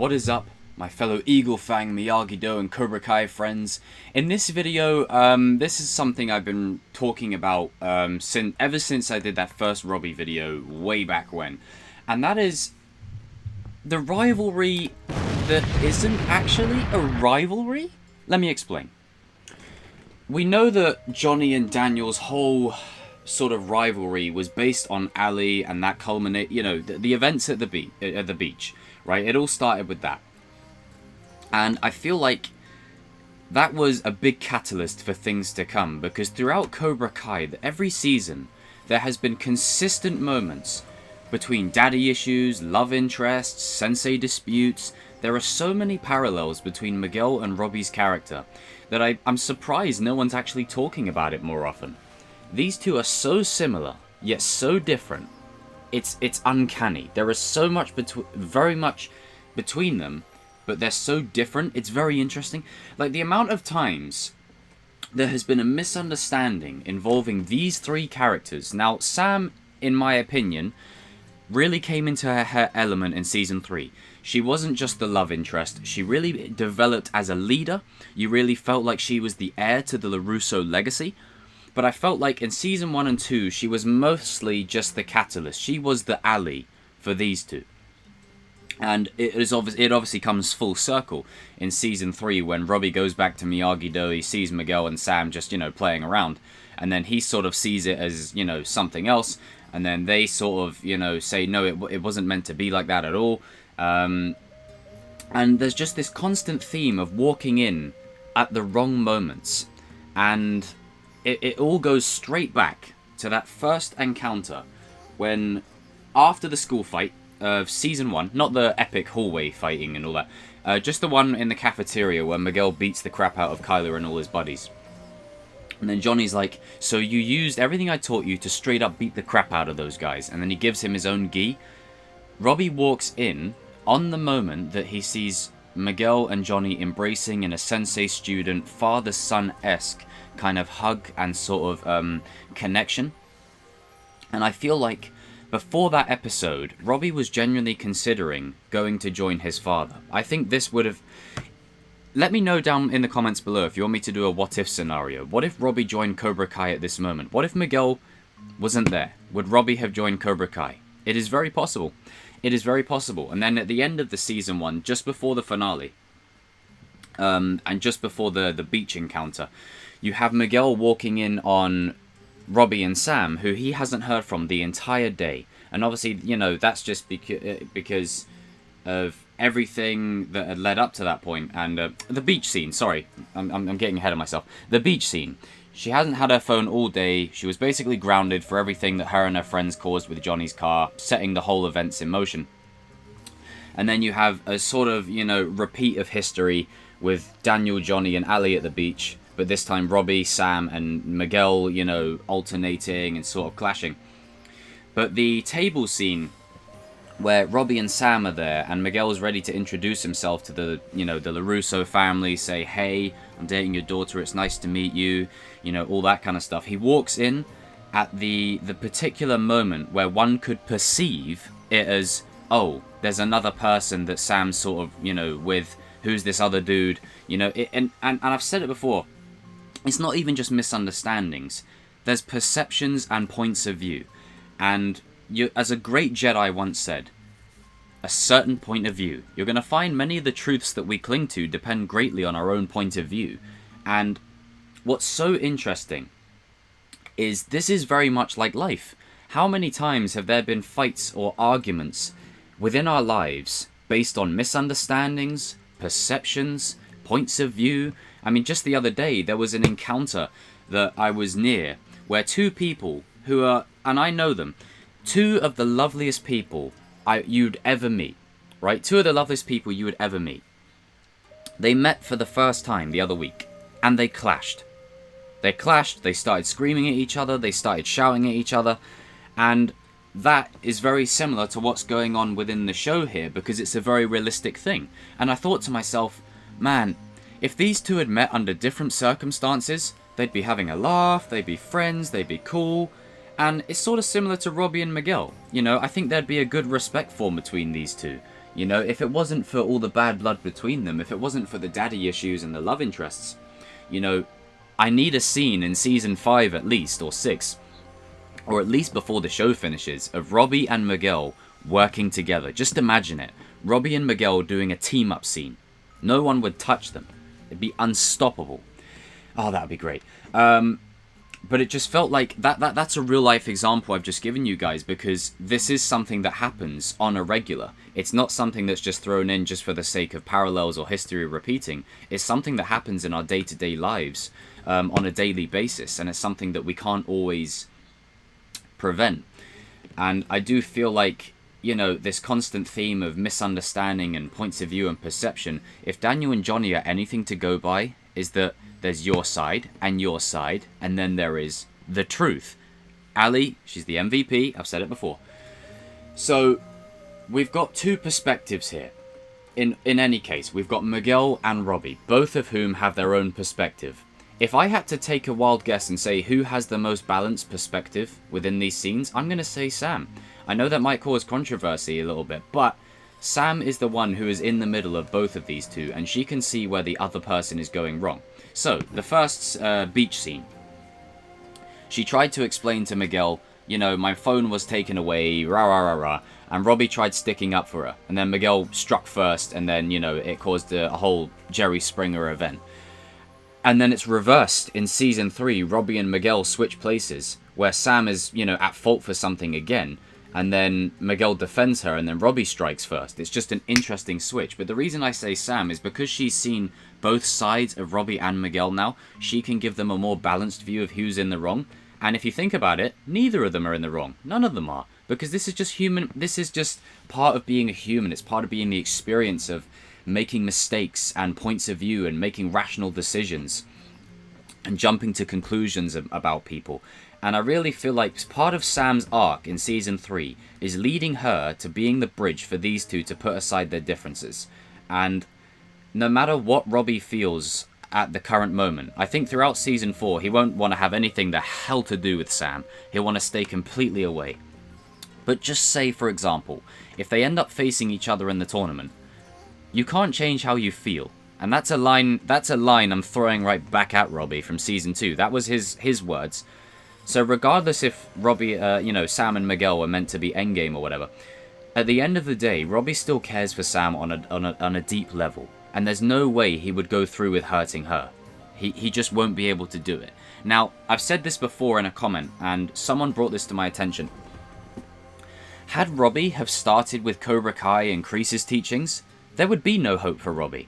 What is up, my fellow Eagle Fang, Miyagi-Do and Cobra Kai friends? In this video, this is something I've been talking about ever since I did that first Robbie video way back when. And that is the rivalry that isn't actually a rivalry? Let me explain. We know that Johnny and Daniel's whole sort of rivalry was based on Ali and that the events at the beach, right? It all started with that. And I feel like that was a big catalyst for things to come, because throughout Cobra Kai, every season, there has been consistent moments between daddy issues, love interests, sensei disputes. There are so many parallels between Miguel and Robby'S character that I'm surprised no one's actually talking about it more often. These two are so similar, yet so different. It's uncanny. There is so much very much between them, but they're so different. It's very interesting. Like, the amount of times there has been a misunderstanding involving these three characters. Now, Sam, in my opinion, really came into her element in Season 3. She wasn't just the love interest. She really developed as a leader. You really felt like she was the heir to the LaRusso legacy. But I felt like in Season 1 and 2, she was mostly just the catalyst. She was the ally for these two. And it obviously comes full circle in Season 3 when Robbie goes back to Miyagi-Do. He sees Miguel and Sam just, playing around. And then he sort of sees it as, something else. And then they sort of, say, no, it wasn't meant to be like that at all. And there's just this constant theme of walking in at the wrong moments. And it all goes straight back to that first encounter when, after the school fight of Season 1, not the epic hallway fighting and all that, just the one in the cafeteria where Miguel beats the crap out of Kyler and all his buddies. And then Johnny's like, so you used everything I taught you to straight up beat the crap out of those guys. And then he gives him his own gi. Robbie walks in on the moment that he sees Miguel and Johnny embracing in a sensei-student, father-son-esque kind of hug and sort of connection. And I feel like before that episode, Robbie was genuinely considering going to join his father. I think this would have... Let me know down in the comments below if you want me to do a what-if scenario. What if Robbie joined Cobra Kai at this moment? What if Miguel wasn't there? Would Robbie have joined Cobra Kai? It is very possible. It is very possible. And then at the end of the Season 1, just before the finale, and just before the beach encounter, you have Miguel walking in on Robbie and Sam, who he hasn't heard from the entire day. And obviously, that's just because of everything that had led up to that point. And the beach scene, sorry, I'm getting ahead of myself. The beach scene. She hasn't had her phone all day. She was basically grounded for everything that her and her friends caused with Johnny's car, setting the whole events in motion. And then you have a sort of, repeat of history with Daniel, Johnny, and Ali at the beach. But this time Robbie, Sam, and Miguel, alternating and sort of clashing. But the table scene where Robbie and Sam are there, and Miguel's ready to introduce himself to the LaRusso family, say, hey, I'm dating your daughter, it's nice to meet you, all that kind of stuff. He walks in at the particular moment where one could perceive it as, oh, there's another person that Sam's sort of, with, who's this other dude, and I've said it before, it's not even just misunderstandings. There's perceptions and points of view. And as a great Jedi once said, a certain point of view. You're going to find many of the truths that we cling to depend greatly on our own point of view. And what's so interesting is this is very much like life. How many times have there been fights or arguments within our lives based on misunderstandings, perceptions, points of view? I mean, just the other day, there was an encounter that I was near where two people who are, and I know them, two of the loveliest people you'd ever meet, right? Two of the loveliest people you would ever meet. They met for the first time the other week, and they clashed. They clashed, they started screaming at each other, they started shouting at each other, and that is very similar to what's going on within the show here, because it's a very realistic thing. And I thought to myself, man, if these two had met under different circumstances, they'd be having a laugh, they'd be friends, they'd be cool. And it's sort of similar to Robbie and Miguel. I think there'd be a good respect form between these two. You know, if it wasn't for all the bad blood between them, if it wasn't for the daddy issues and the love interests, you know, I need a scene in season 5 at least, or 6, or at least before the show finishes, of Robbie and Miguel working together. Just imagine it. Robbie and Miguel doing a team-up scene. No one would touch them. It'd be unstoppable. Oh, that'd be great. But it just felt like that's a real-life example I've just given you guys, because this is something that happens on a regular. It's not something that's just thrown in just for the sake of parallels or history repeating. It's something that happens in our day-to-day lives on a daily basis, and it's something that we can't always prevent. And I do feel like, you know, this constant theme of misunderstanding and points of view and perception, if Daniel and Johnny are anything to go by, is that there's your side, and then there is the truth. Ali, she's the MVP, I've said it before. So, we've got two perspectives here. In any case, we've got Miguel and Robbie, both of whom have their own perspective. If I had to take a wild guess and say who has the most balanced perspective within these scenes, I'm going to say Sam. I know that might cause controversy a little bit, but Sam is the one who is in the middle of both of these two, and she can see where the other person is going wrong. So, the first beach scene. She tried to explain to Miguel, you know, my phone was taken away, rah rah rah rah, and Robbie tried sticking up for her. And then Miguel struck first, and then, you know, it caused a whole Jerry Springer event. And then it's reversed in season 3, Robbie and Miguel switch places, where Sam is, you know, at fault for something again. And then Miguel defends her, and then Robbie strikes first. It's just an interesting switch. But the reason I say Sam is because she's seen both sides of Robbie and Miguel now. She can give them a more balanced view of who's in the wrong. And if you think about it, neither of them are in the wrong. None of them are. Because this is just human. This is just part of being a human. It's part of being the experience of making mistakes and points of view and making rational decisions and jumping to conclusions about people. And I really feel like part of Sam's arc in Season 3 is leading her to being the bridge for these two to put aside their differences. And no matter what Robbie feels at the current moment, I think throughout Season 4 he won't want to have anything the hell to do with Sam. He'll want to stay completely away. But just say, for example, if they end up facing each other in the tournament, you can't change how you feel. And that's a line I'm throwing right back at Robbie from Season 2. That was his words. So regardless if Robbie, you know, Sam and Miguel were meant to be endgame or whatever, at the end of the day, Robbie still cares for Sam on a deep level. And there's no way he would go through with hurting her. He just won't be able to do it. Now, I've said this before in a comment, and someone brought this to my attention. Had Robbie have started with Cobra Kai and Kreese's teachings, there would be no hope for Robbie.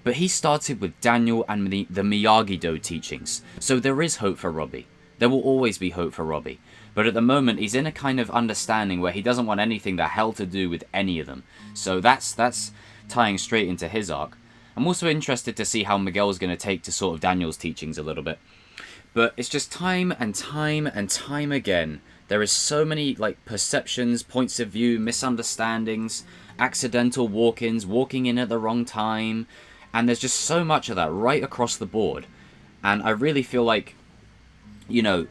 But he started with Daniel and the Miyagi-Do teachings, so there is hope for Robbie. There will always be hope for Robbie. But at the moment, he's in a kind of understanding where he doesn't want anything the hell to do with any of them. So that's tying straight into his arc. I'm also interested to see how Miguel's going to take to sort of Daniel's teachings a little bit. But it's just time and time and time again. There is so many like perceptions, points of view, misunderstandings, accidental walk-ins, walking in at the wrong time. And there's just so much of that right across the board. And I really feel like, you know,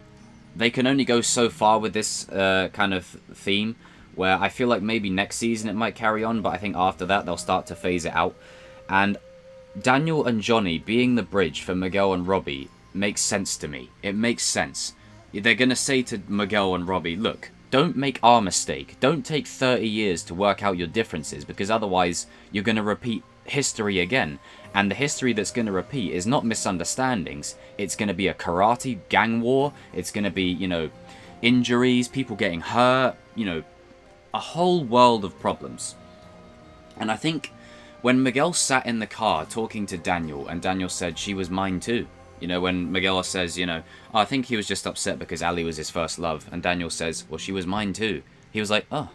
they can only go so far with this kind of theme, where I feel like maybe next season it might carry on, but I think after that they'll start to phase it out. And Daniel and Johnny being the bridge for Miguel and Robbie makes sense to me. It makes sense. They're going to say to Miguel and Robbie, look, don't make our mistake. Don't take 30 years to work out your differences, because otherwise you're going to repeat history again. And the history that's going to repeat is not misunderstandings. It's going to be a karate gang war. It's going to be, you know, injuries, people getting hurt, you know, a whole world of problems. And I think when Miguel sat in the car talking to Daniel, and Daniel said, she was mine too. You know, when Miguel says, you know, oh, I think he was just upset because Ali was his first love. And Daniel says, well, she was mine too. He was like, oh.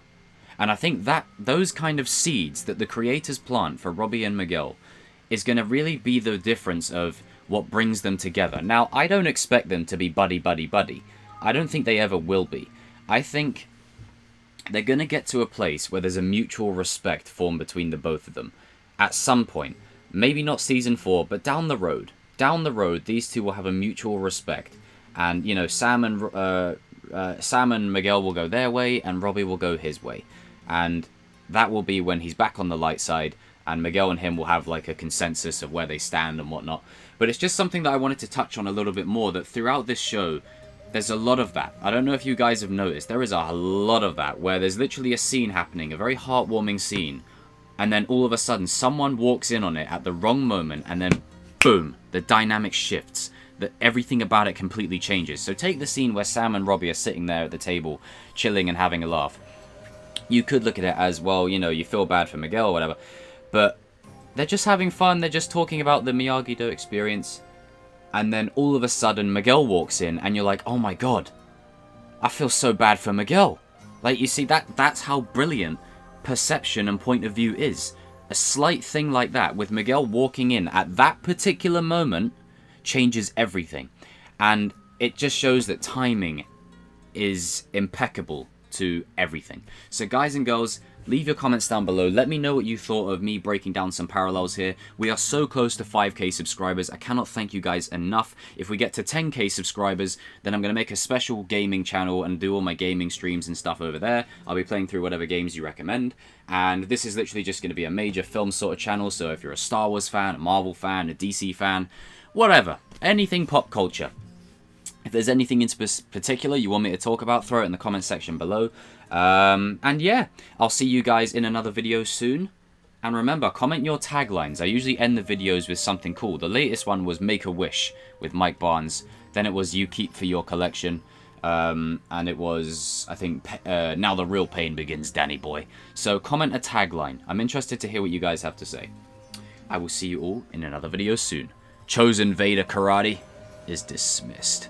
And I think that those kind of seeds that the creators plant for Robbie and Miguel is going to really be the difference of what brings them together. Now, I don't expect them to be buddy, buddy, buddy. I don't think they ever will be. I think they're going to get to a place where there's a mutual respect formed between the both of them. At some point. Maybe not season 4, but down the road. Down the road, these two will have a mutual respect. And, you know, Sam and Miguel will go their way, and Robbie will go his way. And that will be when he's back on the light side, and Miguel and him will have like a consensus of where they stand and whatnot. But it's just something that I wanted to touch on a little bit more, that throughout this show, there's a lot of that. I don't know if you guys have noticed, there is a lot of that, where there's literally a scene happening, a very heartwarming scene, and then all of a sudden someone walks in on it at the wrong moment, and then boom, the dynamic shifts. That everything about it completely changes. So take the scene where Sam and Robbie are sitting there at the table, chilling and having a laugh. You could look at it as, well, you know, you feel bad for Miguel or whatever, but they're just having fun, they're just talking about the Miyagi-Do experience, and then all of a sudden Miguel walks in, and you're like, oh my god, I feel so bad for Miguel. Like, you see, that's how brilliant perception and point of view is. A slight thing like that, with Miguel walking in at that particular moment, changes everything. And it just shows that timing is impeccable to everything. So guys and girls, leave your comments down below. Let me know what you thought of me breaking down some parallels here. We are so close to 5k subscribers. I cannot thank you guys enough. If we get to 10k subscribers, then I'm going to make a special gaming channel and do all my gaming streams and stuff over there. I'll be playing through whatever games you recommend. And this is literally just going to be a major film sort of channel. So if you're a Star Wars fan, a Marvel fan, a DC fan, whatever, anything pop culture. If there's anything in particular you want me to talk about, throw it in the comment section below. And yeah, I'll see you guys in another video soon. And remember, comment your taglines. I usually end the videos with something cool. The latest one was Make a Wish with Mike Barnes. Then it was You Keep for Your Collection. And it was, I think, Now the Real Pain Begins, Danny Boy. So comment a tagline. I'm interested to hear what you guys have to say. I will see you all in another video soon. Chosen Vader Karate is dismissed.